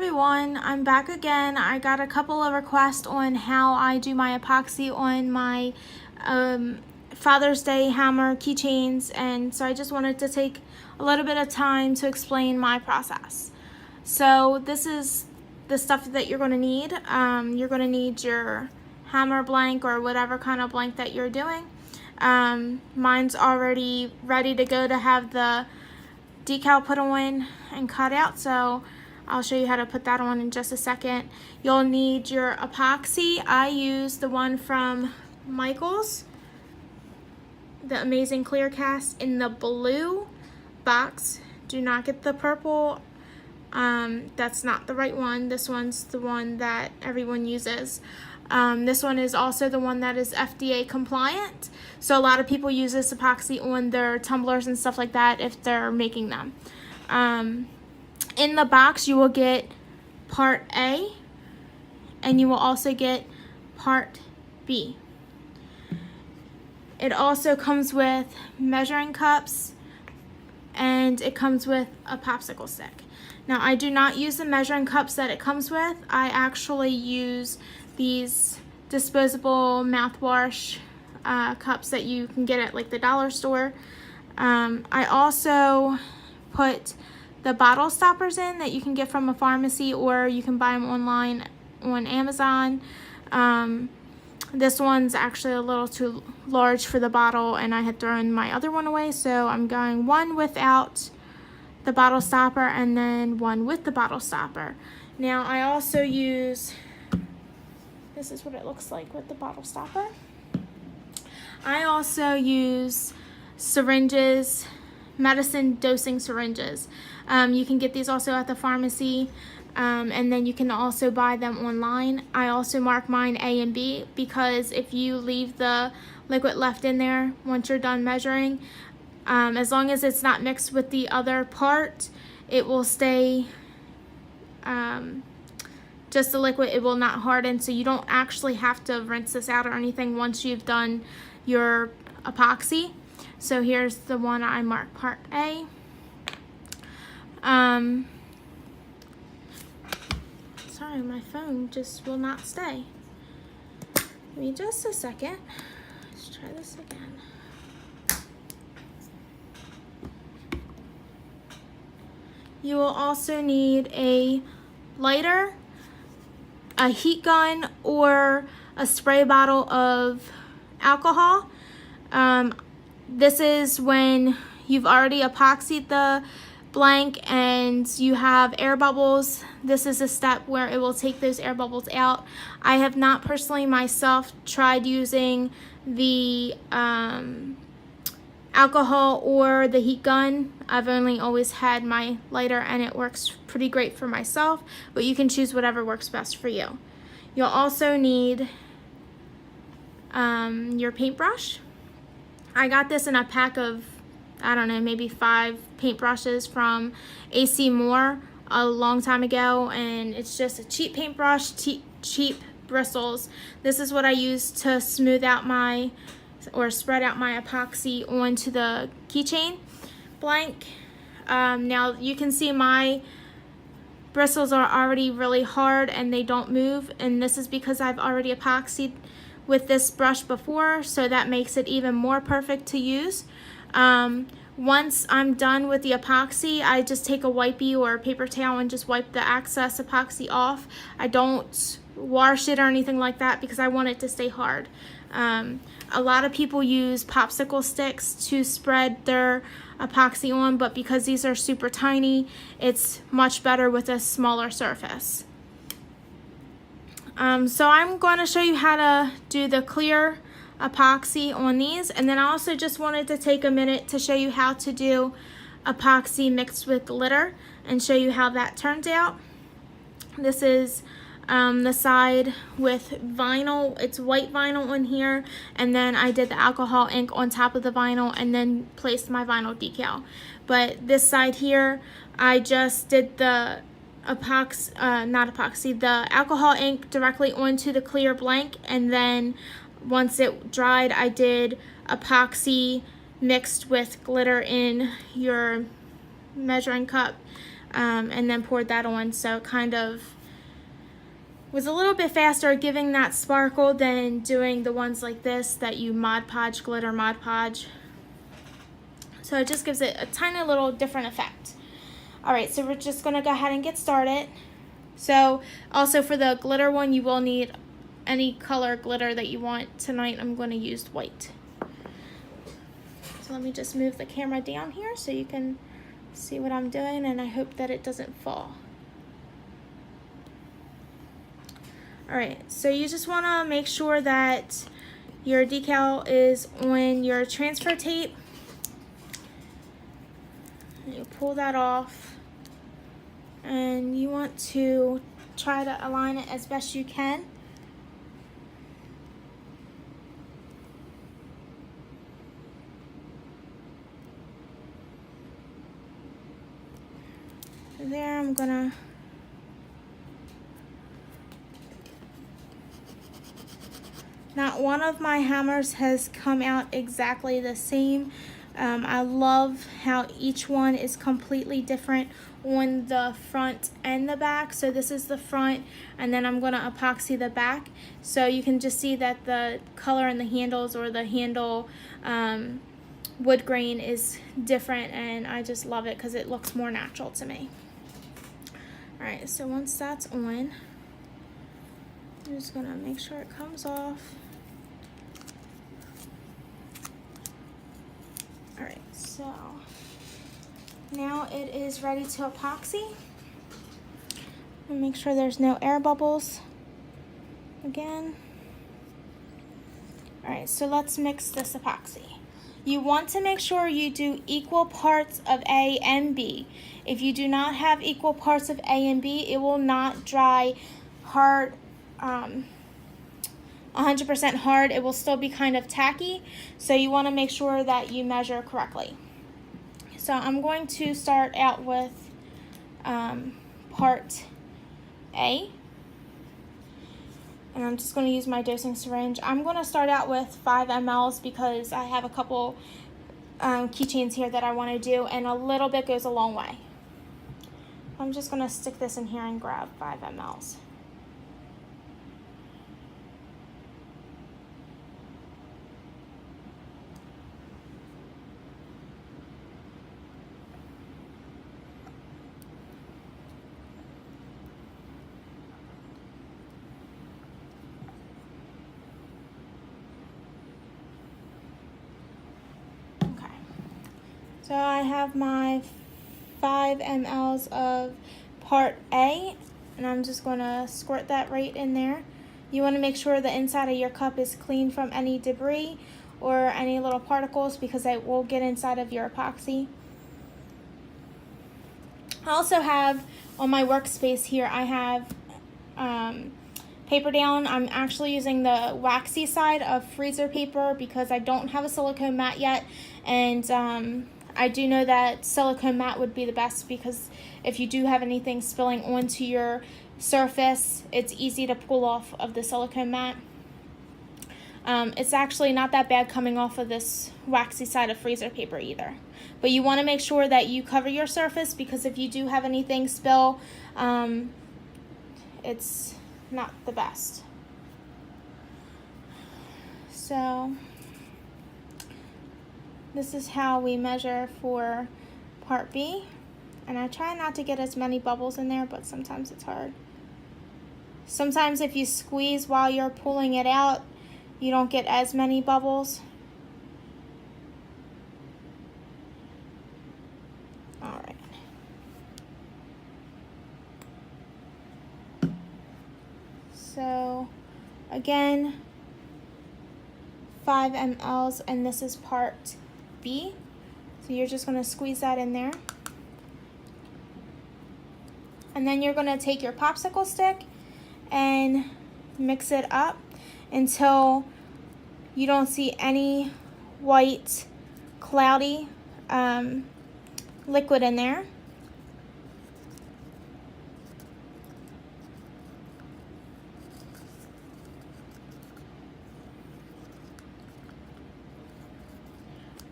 everyone, I'm back again. I got a couple of requests on how I do my epoxy on my Father's Day hammer keychains, and so I just wanted to take a little bit of time to explain my process. So this is the stuff that you're going to need. You're going to need your hammer blank or whatever kind of blank that you're doing. Mine's already ready to go to have the decal put on and cut out, so I'll show you how to put that on in just a second. You'll need your epoxy. I use the one from Michaels, the Amazing Clear Cast, in the blue box. Do not get the purple. That's not the right one. This one's the one that everyone uses. This one is also the one that is FDA compliant. So a lot of people use this epoxy on their tumblers and stuff like that if they're making them. In the box you will get part A, and you will also get part B. It also comes with measuring cups, and it comes with a popsicle stick. Now, I do not use the measuring cups that it comes with. I actually use these disposable mouthwash cups that you can get at like the dollar store. I also put the bottle stoppers in that you can get from a pharmacy, or you can buy them online on Amazon. This one's actually a little too large for the bottle, and I had thrown my other one away, so I'm going one without the bottle stopper and then one with the bottle stopper. Now I also use, this is what it looks like with the bottle stopper. I also use syringes, medicine dosing syringes. You can get these also at the pharmacy, and then you can also buy them online. I also mark mine A and B, because if you leave the liquid left in there once you're done measuring, as long as it's not mixed with the other part, it will stay just the liquid. It will not harden, so you don't actually have to rinse this out or anything once you've done your epoxy. So here's the one I marked part A. Sorry, my phone just will not stay. Give me just a second. Let's try this again. You will also need a lighter, a heat gun, or a spray bottle of alcohol. This is when you've already epoxied the blank and you have air bubbles. This is a step where it will take those air bubbles out. I have not personally myself tried using the alcohol or the heat gun. I've only always had my lighter, and it works pretty great for myself, but you can choose whatever works best for you. You'll also need your paintbrush. I got this in a pack of, I don't know, maybe 5 paintbrushes from AC Moore a long time ago, and it's just a cheap paintbrush, cheap bristles. This is what I use to smooth out my, or spread out my epoxy onto the keychain blank. Now you can see my bristles are already really hard and they don't move, and this is because I've already epoxied with this brush before, so that makes it even more perfect to use. Once I'm done with the epoxy, I just take a wipey or a paper towel and just wipe the excess epoxy off. I don't wash it or anything like that because I want it to stay hard. A lot of people use popsicle sticks to spread their epoxy on, but because these are super tiny, it's much better with a smaller surface. So I'm going to show you how to do the clear epoxy on these, and then I also just wanted to take a minute to show you how to do epoxy mixed with glitter and show you how that turns out. This is the side with vinyl. It's white vinyl on here, and then I did the alcohol ink on top of the vinyl and then placed my vinyl decal. But this side here, I just did the the alcohol ink directly onto the clear blank, and then once it dried, I did epoxy mixed with glitter in your measuring cup and then poured that on, so it kind of was a little bit faster at giving that sparkle than doing the ones like this that you Mod Podge, glitter Mod Podge. So it just gives it a tiny little different effect. Alright, so we're just going to go ahead and get started. So also for the glitter one, you will need any color glitter that you want. Tonight I'm going to use white. So let me just move the camera down here so you can see what I'm doing, and I hope that it doesn't fall. Alright, so you just want to make sure that your decal is on your transfer tape. You pull that off, and you want to try to align it as best you can. There, I'm gonna not one of my hammers has come out exactly the same. I love how each one is completely different on the front and the back. So this is the front, and then I'm going to epoxy the back. So you can just see that the color in the handles, or the handle wood grain, is different, and I just love it because it looks more natural to me. Alright, so once that's on, I'm just going to make sure it comes off. Alright, so now it is ready to epoxy. And make sure there's no air bubbles again. Alright, so let's mix this epoxy. You want to make sure you do equal parts of A and B. If you do not have equal parts of A and B, it will not dry hard, 100% hard. It will still be kind of tacky, so you want to make sure that you measure correctly. So I'm going to start out with part A, and I'm just going to use my dosing syringe. I'm going to start out with 5 mLs because I have a couple keychains here that I want to do, and a little bit goes a long way. I'm just going to stick this in here and grab 5 mLs. So I have my 5 mLs of part A, and I'm just going to squirt that right in there. You want to make sure the inside of your cup is clean from any debris or any little particles, because it will get inside of your epoxy. I also have on my workspace here, I have paper down. I'm actually using the waxy side of freezer paper because I don't have a silicone mat yet, and I do know that silicone mat would be the best, because if you do have anything spilling onto your surface, it's easy to pull off of the silicone mat. It's actually not that bad coming off of this waxy side of freezer paper either. But you want to make sure that you cover your surface, because if you do have anything spill, it's not the best. So this is how we measure for part B, and I try not to get as many bubbles in there, but sometimes it's hard. Sometimes if you squeeze while you're pulling it out, you don't get as many bubbles. Alright. So again, 5 mLs, and this is part B. So you're just going to squeeze that in there. And then you're going to take your popsicle stick and mix it up until you don't see any white, cloudy liquid in there.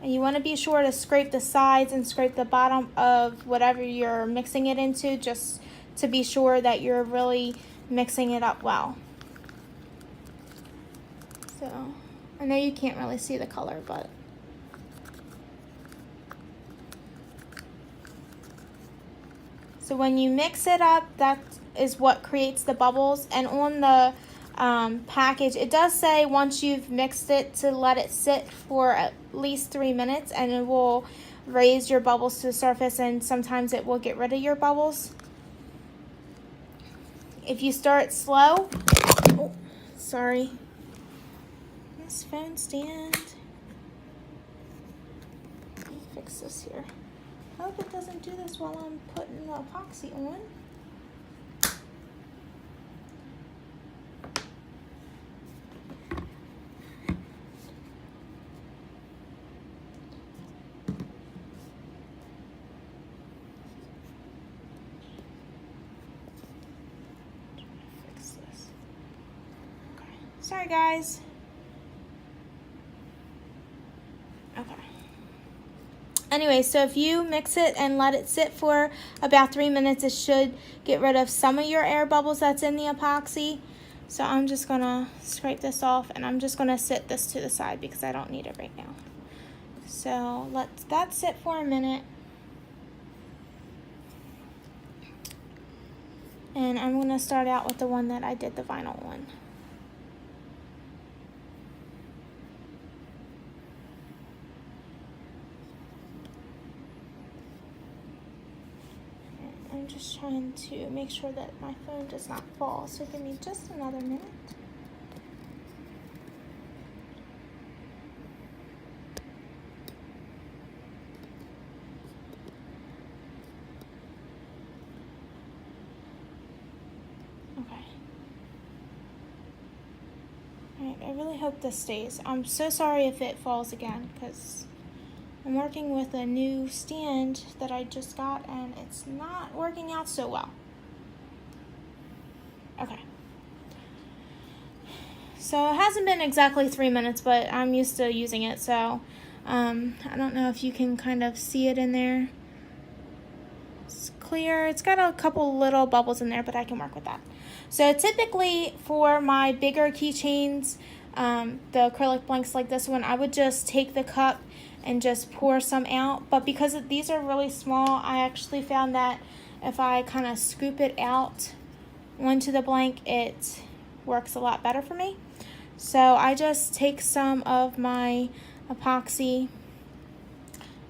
And you want to be sure to scrape the sides and scrape the bottom of whatever you're mixing it into, just to be sure that you're really mixing it up well. So, I know you can't really see the color, but so when you mix it up, that is what creates the bubbles. And on the package, it does say once you've mixed it to let it sit for at least 3 minutes, and it will raise your bubbles to the surface, and sometimes it will get rid of your bubbles. If you start slow, oh, sorry, this phone stand. Let me fix this here. I hope it doesn't do this while I'm putting the epoxy on. Fix this. Okay. Sorry, guys. Okay. Anyway, so if you mix it and let it sit for about 3 minutes, it should get rid of some of your air bubbles that's in the epoxy. So I'm just going to scrape this off, and I'm just going to sit this to the side because I don't need it right now. So let that sit for a minute. And I'm going to start out with the one that I did the vinyl on. I'm just trying to make sure that my phone does not fall, so give me just another minute. Okay. Alright, I really hope this stays. I'm so sorry if it falls again, because I'm working with a new stand that I just got, and it's not working out so well. Okay. So it hasn't been exactly 3 minutes, but I'm used to using it, so I don't know if you can kind of see it in there. It's clear. It's got a couple little bubbles in there, but I can work with that. So typically for my bigger keychains, the acrylic blanks like this one, I would just take the cup and just pour some out. But because these are really small, I actually found that if I kind of scoop it out onto the blank, it works a lot better for me. So I just take some of my epoxy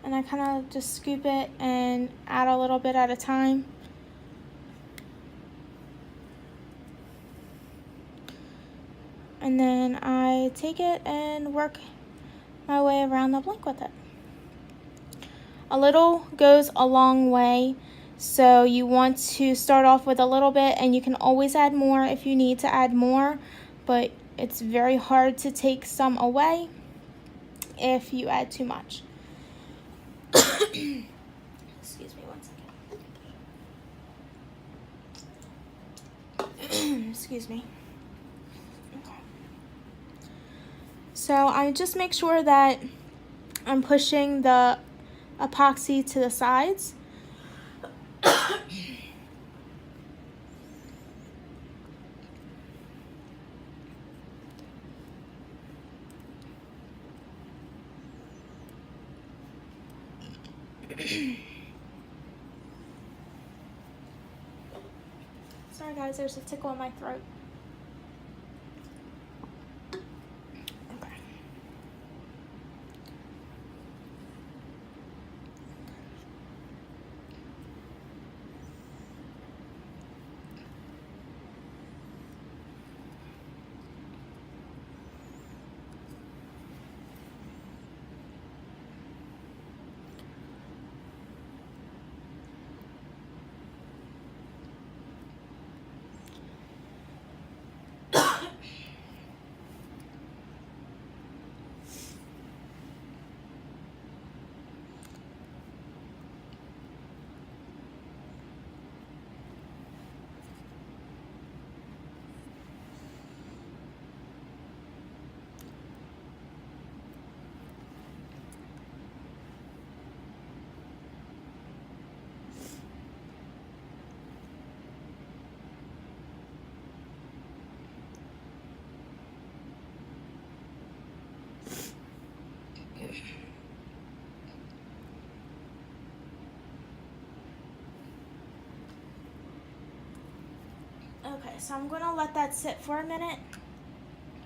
and I kind of just scoop it and add a little bit at a time. And then I take it and work my way around the blank with it. A little goes a long way, so you want to start off with a little bit, and you can always add more if you need to add more, but it's very hard to take some away if you add too much. Excuse me 1 second. Excuse me. So I just make sure that I'm pushing the epoxy to the sides. Sorry guys, there's a tickle in my throat. Okay, so I'm going to let that sit for a minute,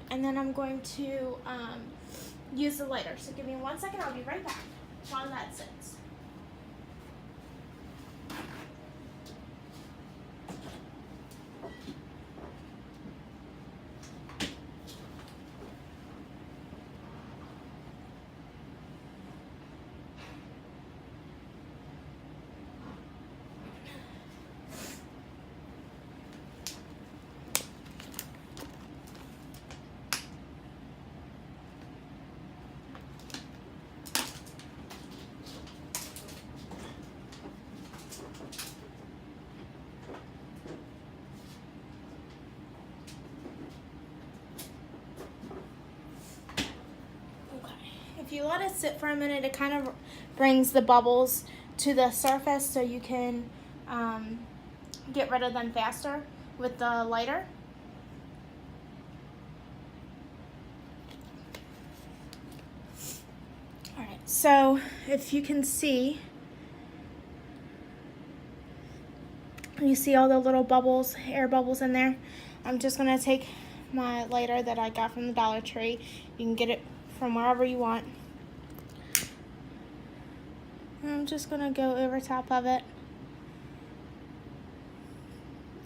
and then I'm going to use the lighter. So give me 1 second, I'll be right back while that sits. If you let it sit for a minute, it kind of brings the bubbles to the surface so you can get rid of them faster with the lighter. Alright, so if you can see, you see all the little bubbles, air bubbles in there. I'm just going to take my lighter that I got from the Dollar Tree. You can get it from wherever you want. I'm just going to go over top of it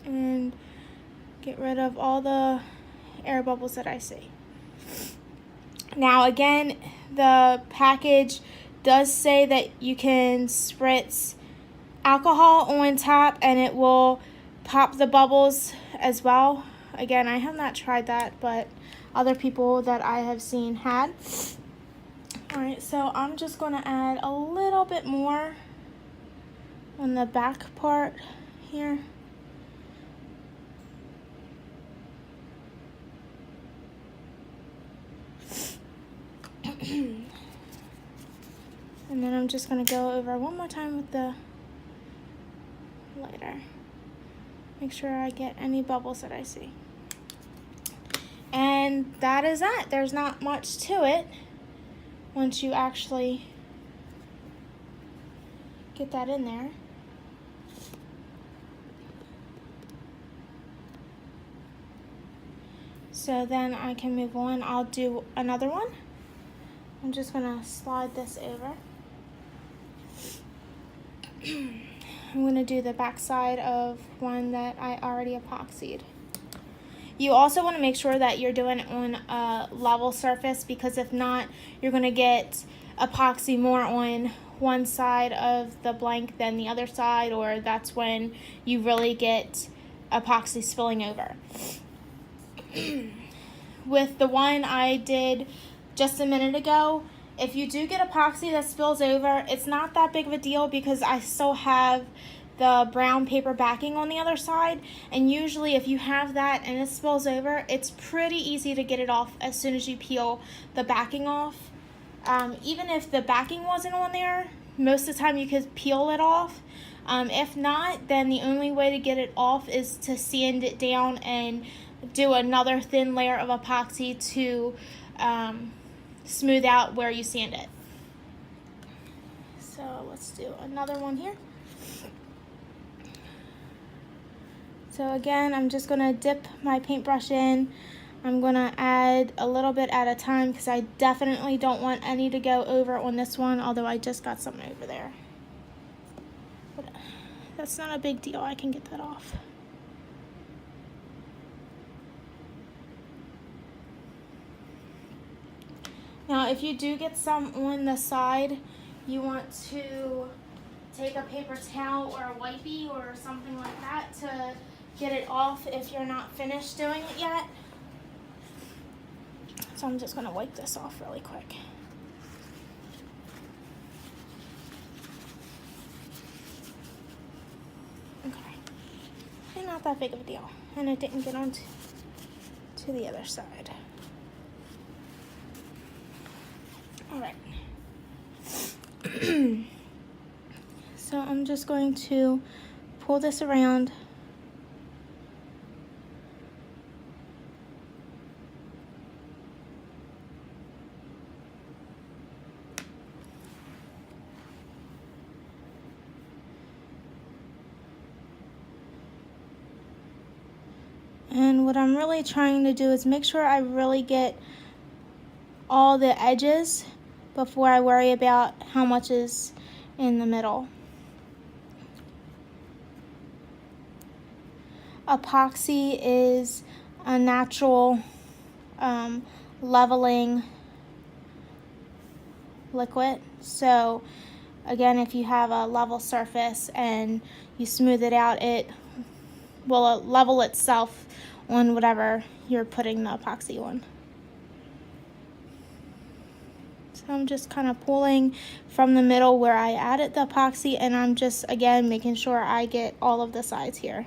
and get rid of all the air bubbles that I see. Now again, the package does say that you can spritz alcohol on top and it will pop the bubbles as well. Again, I have not tried that, but other people that I have seen had. Alright, so I'm just going to add a little bit more on the back part here. And then I'm just going to go over one more time with the lighter. Make sure I get any bubbles that I see. And that is that. There's not much to it once you actually get that in there. So then I can move on. I'll do another one. I'm just going to slide this over. I'm going to do the back side of one that I already epoxied. You also want to make sure that you're doing it on a level surface, because if not, you're going to get epoxy more on one side of the blank than the other side, or that's when you really get epoxy spilling over. With the one I did just a minute ago, if you do get epoxy that spills over, it's not that big of a deal because I still have the brown paper backing on the other side, and usually if you have that and it spills over, it's pretty easy to get it off as soon as you peel the backing off. Even if the backing wasn't on there, most of the time you could peel it off. If not, then the only way to get it off is to sand it down and do another thin layer of epoxy to smooth out where you sand it. So let's do another one here. So again, I'm just going to dip my paintbrush in. I'm going to add a little bit at a time because I definitely don't want any to go over on this one, although I just got some over there. But that's not a big deal. I can get that off. Now, if you do get some on the side, you want to take a paper towel or a wipey or something like that to get it off if you're not finished doing it yet. So I'm just going to wipe this off really quick. Okay. And not that big of a deal. And it didn't get onto the other side. Alright. So I'm just going to pull this around. And what I'm really trying to do is make sure I really get all the edges before I worry about how much is in the middle. Epoxy is a natural leveling liquid. So again, if you have a level surface and you smooth it out, it will level itself on whatever you're putting the epoxy on. So I'm just kind of pulling from the middle where I added the epoxy, and I'm just, again, making sure I get all of the sides here.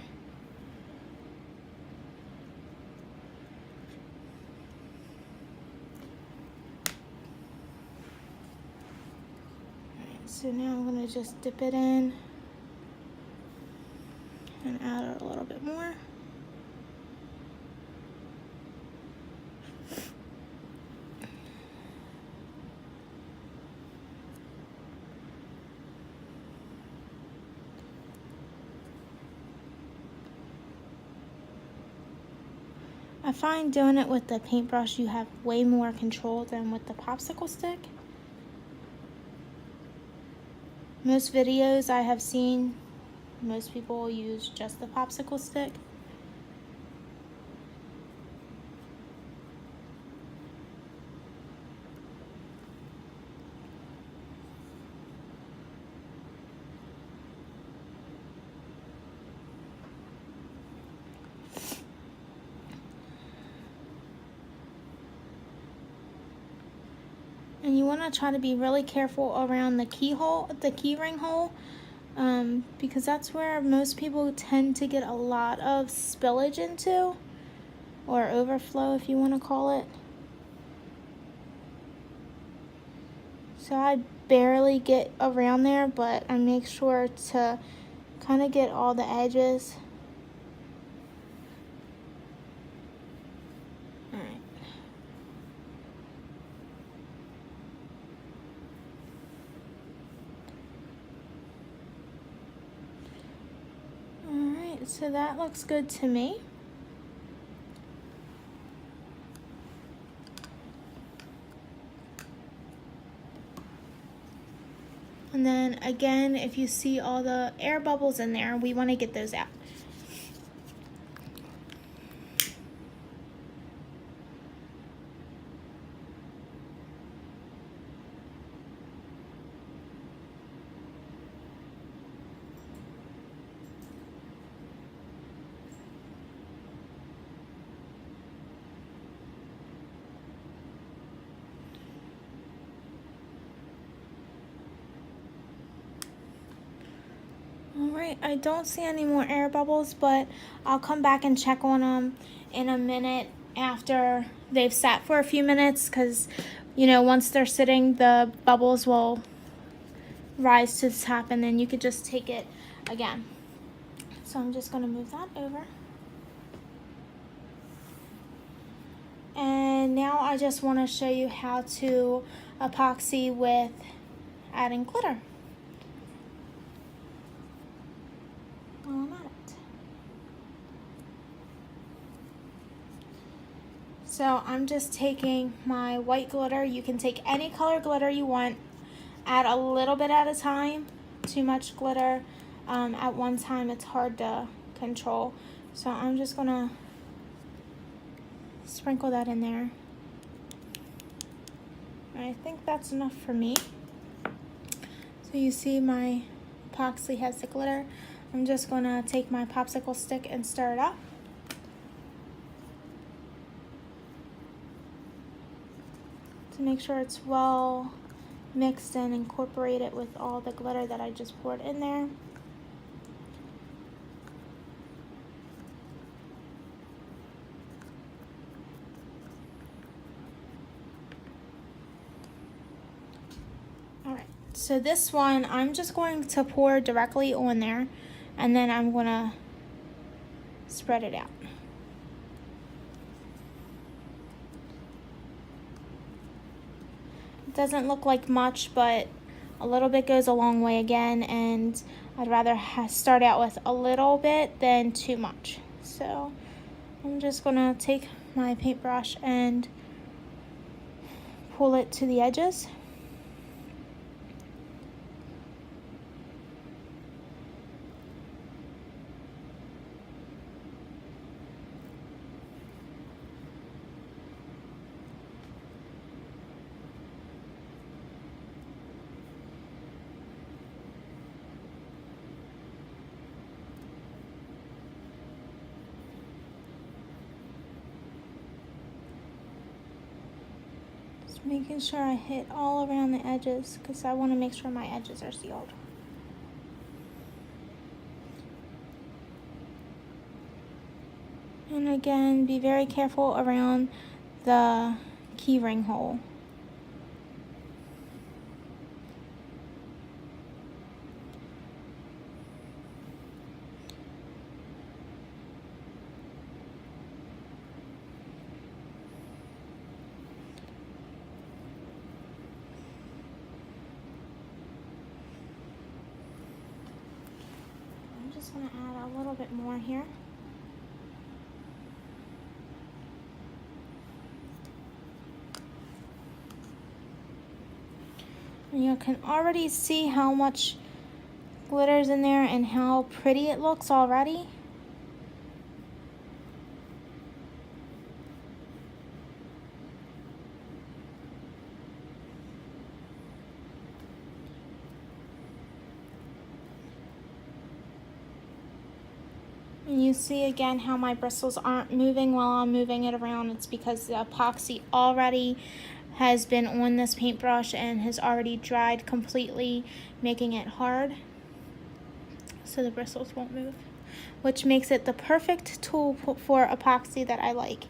So now I'm going to just dip it in and add a little bit more. I find doing it with the paintbrush, you have way more control than with the popsicle stick. Most videos I have seen, most people use just the popsicle stick. And you want to try to be really careful around the key ring hole, because that's where most people tend to get a lot of spillage into, or overflow if you want to call it. So I barely get around there, but I make sure to kind of get all the edges. So that looks good to me. And then again, if you see all the air bubbles in there, we want to get those out. Alright, I don't see any more air bubbles, but I'll come back and check on them in a minute after they've sat for a few minutes, because, you know, once they're sitting, the bubbles will rise to the top, and then you could just take it again. So I'm just going to move that over. And now I just want to show you how to epoxy with adding glitter. While I'm at it. So I'm just taking my white glitter. You can take any color glitter you want. Add a little bit at a time. Too much glitter at one time, it's hard to control. So I'm just gonna sprinkle that in there. I think that's enough for me. So you see my epoxy has the glitter. I'm just gonna take my popsicle stick and stir it up. To make sure it's well mixed and incorporated with all the glitter that I just poured in there. Alright, so this one I'm just going to pour directly on there, and then I'm gonna spread it out. It doesn't look like much, but a little bit goes a long way again, and I'd rather start out with a little bit than too much. So I'm just gonna take my paintbrush and pull it to the edges. Making sure I hit all around the edges because I want to make sure my edges are sealed. And again, be very careful around the key ring hole. I'm just going to add a little bit more here. And you can already see how much glitter's in there and how pretty it looks already. And you see again how my bristles aren't moving while I'm moving it around. It's because the epoxy already has been on this paintbrush and has already dried completely, making it hard so the bristles won't move, which makes it the perfect tool for epoxy that I like.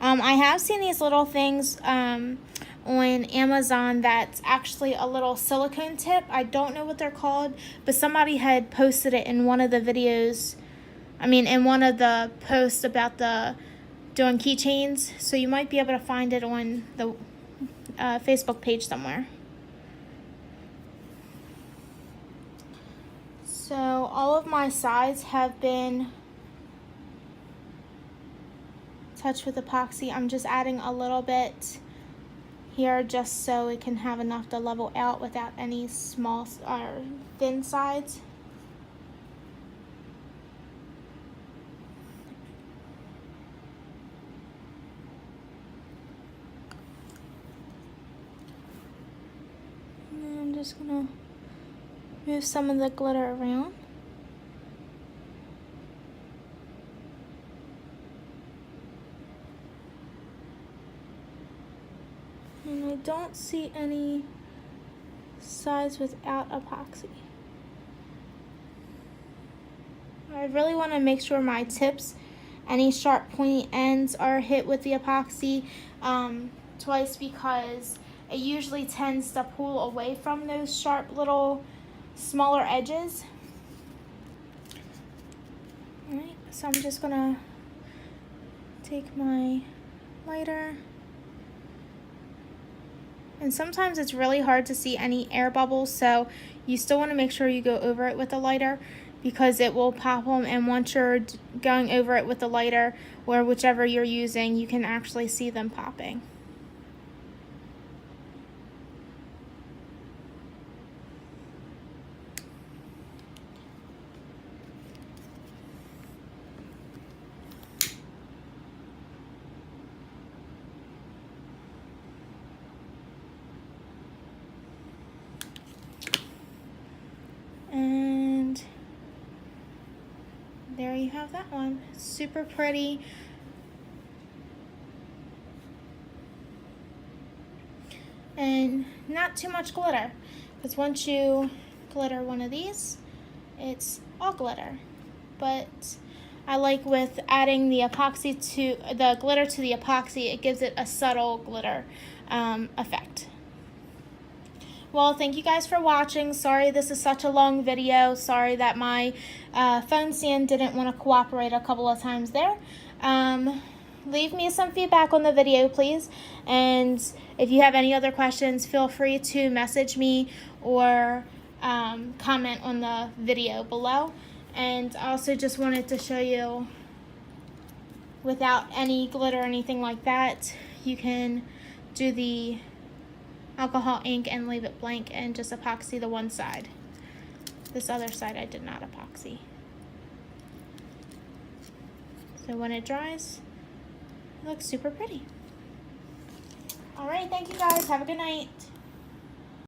I have seen these little things on Amazon that's actually a little silicone tip. I don't know what they're called, but somebody had posted it in one of the videos, in one of the posts about doing keychains, so you might be able to find it on the Facebook page somewhere. So all of my sides have been touched with epoxy. I'm just adding a little bit here just so it can have enough to level out without any small or thin sides. I'm just gonna move some of the glitter around. And I don't see any sides without epoxy. I really want to make sure my tips, any sharp pointy ends, are hit with the epoxy twice, because it usually tends to pull away from those sharp little smaller edges. Alright, so I'm just gonna take my lighter, and sometimes it's really hard to see any air bubbles, so you still want to make sure you go over it with a lighter, because it will pop them, and once you're going over it with the lighter or whichever you're using, you can actually see them popping. And there you have that one. Super pretty. And not too much glitter, because once you glitter one of these, it's all glitter. But I like with adding the epoxy to the glitter to the epoxy, it gives it a subtle glitter effect. Well, thank you guys for watching. Sorry this is such a long video. Sorry that my phone stand didn't want to cooperate a couple of times there. Leave me some feedback on the video, please. And if you have any other questions, feel free to message me or comment on the video below. And I also just wanted to show you without any glitter or anything like that, you can do the alcohol ink and leave it blank and just epoxy the one side. This other side I did not epoxy. So when it dries, it looks super pretty. Alright, thank you guys. Have a good night.